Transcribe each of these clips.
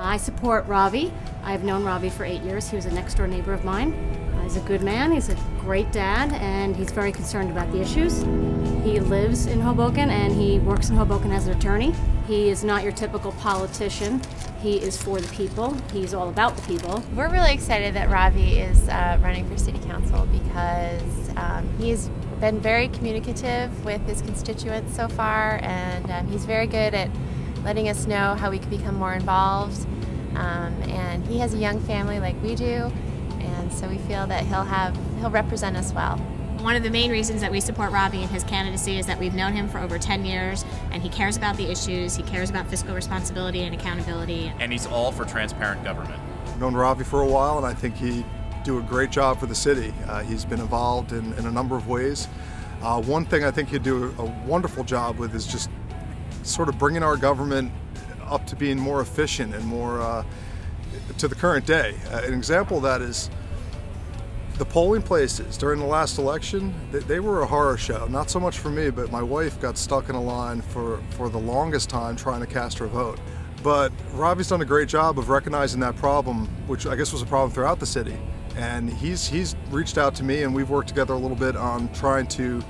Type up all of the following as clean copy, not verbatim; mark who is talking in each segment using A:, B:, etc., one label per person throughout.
A: I support Ravi. I've known Ravi for 8 years. He was a next-door neighbor of mine. He's a good man, he's a great dad, and he's very concerned about the issues. He lives in Hoboken and he works in Hoboken as an attorney. He is not your typical politician. He is for the people. He's all about the people.
B: We're really excited that Ravi is running for City Council because he's been very communicative with his constituents so far, and he's very good at letting us know how we can become more involved. And he has a young family like we do, and so we feel that he'll represent us well.
C: One of the main reasons that we support Ravi in his candidacy is that we've known him for over 10 years, and he cares about the issues, he cares about fiscal responsibility and accountability.
D: And he's all for transparent government.
E: I've known Ravi for a while, and I think he'd do a great job for the city. He's been involved in a number of ways. One thing I think he'd do a wonderful job with is just sort of bringing our government up to being more efficient and more to the current day. An example of that is the polling places during the last election. They were a horror show. Not so much for me, but my wife got stuck in a line for the longest time trying to cast her vote. But Ravi's done a great job of recognizing that problem, which I guess was a problem throughout the city. And he's reached out to me, and we've worked together a little bit on trying to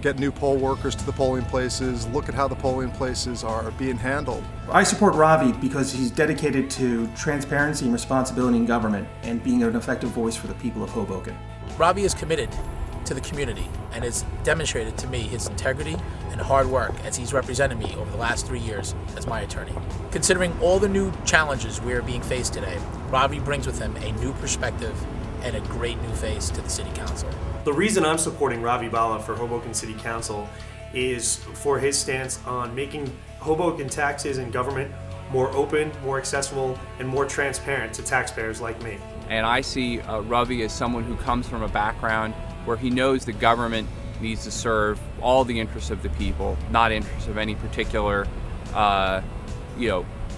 E: get new poll workers to the polling places, look at how the polling places are being handled.
F: I support Ravi because he's dedicated to transparency and responsibility in government and being an effective voice for the people of Hoboken.
G: Ravi is committed to the community and has demonstrated to me his integrity and hard work as he's represented me over the last 3 years as my attorney. Considering all the new challenges we are being faced today, Ravi brings with him a new perspective and a great new face to the City Council.
H: The reason I'm supporting Ravi Bala for Hoboken City Council is for his stance on making Hoboken taxes and government more open, more accessible, and more transparent to taxpayers like me.
I: And I see Ravi as someone who comes from a background where he knows the government needs to serve all the interests of the people, not interests of any particular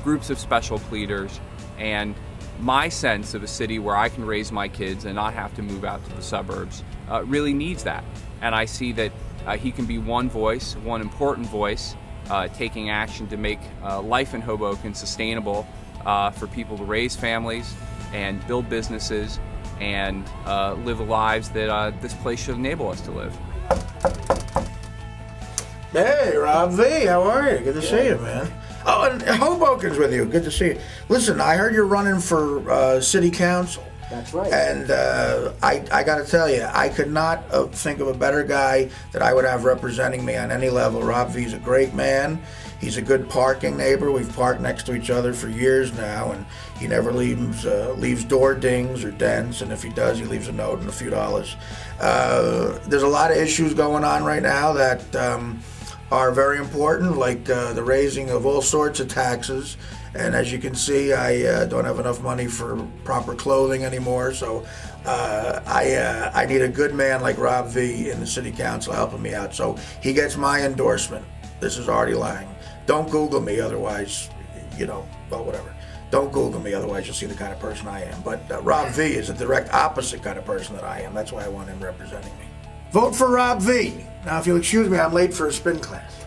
I: groups of special pleaders. And my sense of a city where I can raise my kids and not have to move out to the suburbs really needs that. And I see that he can be one voice, one important voice, taking action to make life in Hoboken sustainable for people to raise families and build businesses and live lives that this place should enable us to live.
J: Hey, Ravi, how are you? Good to see you, man. Oh, and Hoboken's with you. Good to see you. Listen, I heard you're running for City Council.
K: That's right.
J: And I got to tell you, I could not think of a better guy that I would have representing me on any level. Ravi's a great man. He's a good parking neighbor. We've parked next to each other for years now, and he never leaves door dings or dents, and if he does, he leaves a note and a few dollars. There's a lot of issues going on right now that are very important, like the raising of all sorts of taxes. And as you can see, I don't have enough money for proper clothing anymore, so I need a good man like Ravi in the City Council helping me out. So he gets my endorsement. This is Artie Lang. Don't Google me, otherwise, well, whatever. Don't Google me, otherwise you'll see the kind of person I am. But Ravi is a direct opposite kind of person that I am. That's why I want him representing me. Vote for Ravi. Now, if you'll excuse me, I'm late for a spin class.